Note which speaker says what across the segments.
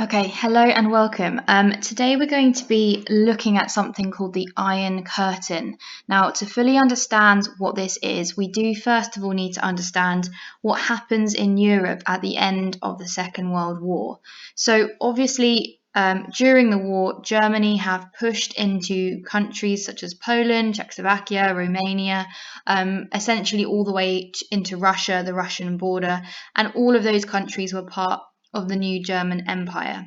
Speaker 1: Okay, hello and welcome. Today we're going to be looking at something called the Iron Curtain. Now, to fully understand what this is, we do first of all need to understand what happens in Europe at the end of the Second World War. So obviously, during the war, Germany have pushed into countries such as Poland, Czechoslovakia, Romania, essentially all the way into Russia, the Russian border, and all of those countries were part of the new German Empire.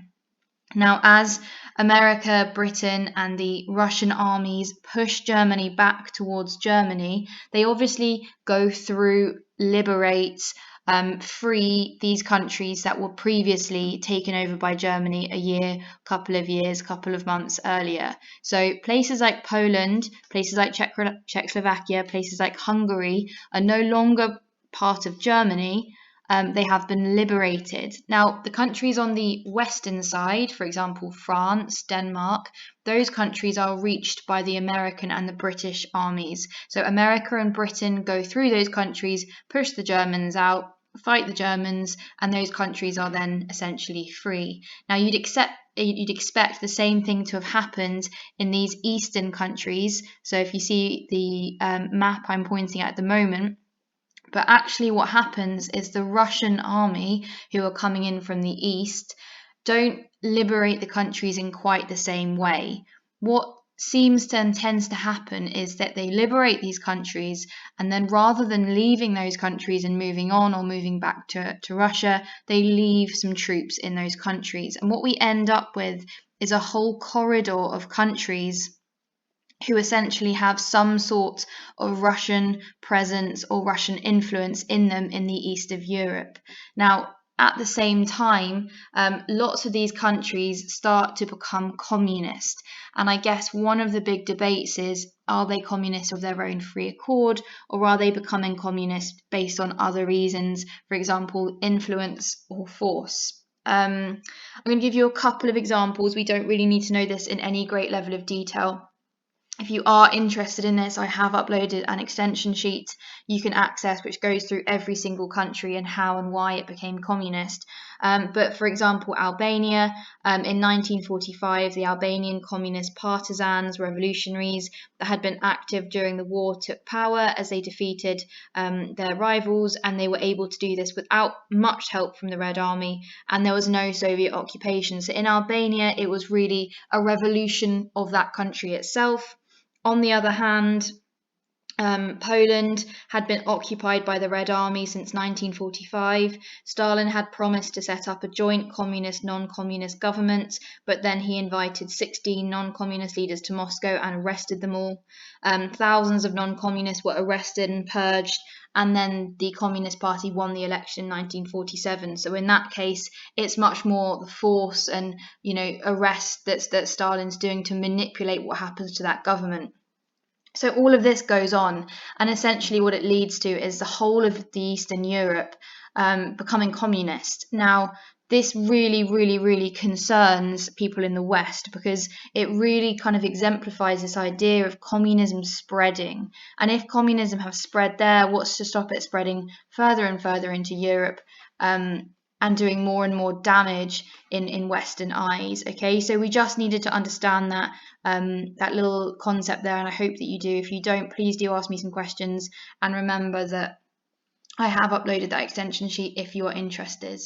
Speaker 1: Now, as America, Britain, and the Russian armies push Germany back towards Germany, they obviously go through, liberate, free these countries that were previously taken over by Germany a year, couple of months earlier. So places like Poland, places like Czechoslovakia, places like Hungary are no longer part of Germany. They have been liberated. Now, the countries on the western side, for example, France, Denmark, those countries are reached by the American and the British armies. So America and Britain go through those countries, push the Germans out, fight the Germans, and those countries are then essentially free. Now, you'd expect the same thing to have happened in these eastern countries. So if you see the map I'm pointing at the moment, but actually what happens is the Russian army, who are coming in from the east, don't liberate the countries in quite the same way. What seems to and tends to happen is that they liberate these countries, and then rather than leaving those countries and moving on or moving back to Russia, they leave some troops in those countries. And what we end up with is a whole corridor of countries who essentially have some sort of Russian presence or Russian influence in them in the east of Europe. Now, at the same time, lots of these countries start to become communist. And I guess one of the big debates is, are they communist of their own free accord, or are they becoming communist based on other reasons, for example, influence or force? I'm going to give you a couple of examples. We don't really need to know this in any great level of detail. If you are interested in this, I have uploaded an extension sheet you can access which goes through every single country and how and why it became communist. But for example, Albania, in 1945, the Albanian communist partisans, revolutionaries that had been active during the war took power as they defeated their rivals, and they were able to do this without much help from the Red Army, and there was no Soviet occupation. So in Albania, it was really a revolution of that country itself. On the other hand, Poland had been occupied by the Red Army since 1945. Stalin had promised to set up a joint communist, non-communist government, but then he invited 16 non-communist leaders to Moscow and arrested them all. Thousands of non-communists were arrested and purged, and then the Communist Party won the election in 1947. So in that case, it's much more the force and arrest that Stalin's doing to manipulate what happens to that government. So all of this goes on, and essentially what it leads to is the whole of the Eastern Europe becoming communist. Now, this really concerns people in the West, because it really kind of exemplifies this idea of communism spreading. And if communism has spread there, what's to stop it spreading further and further into Europe? And doing more and more damage in Western eyes. Okay, so we just needed to understand that that little concept there, and I hope that you do. If you don't, please do ask me some questions, and remember that I have uploaded that extension sheet if you are interested.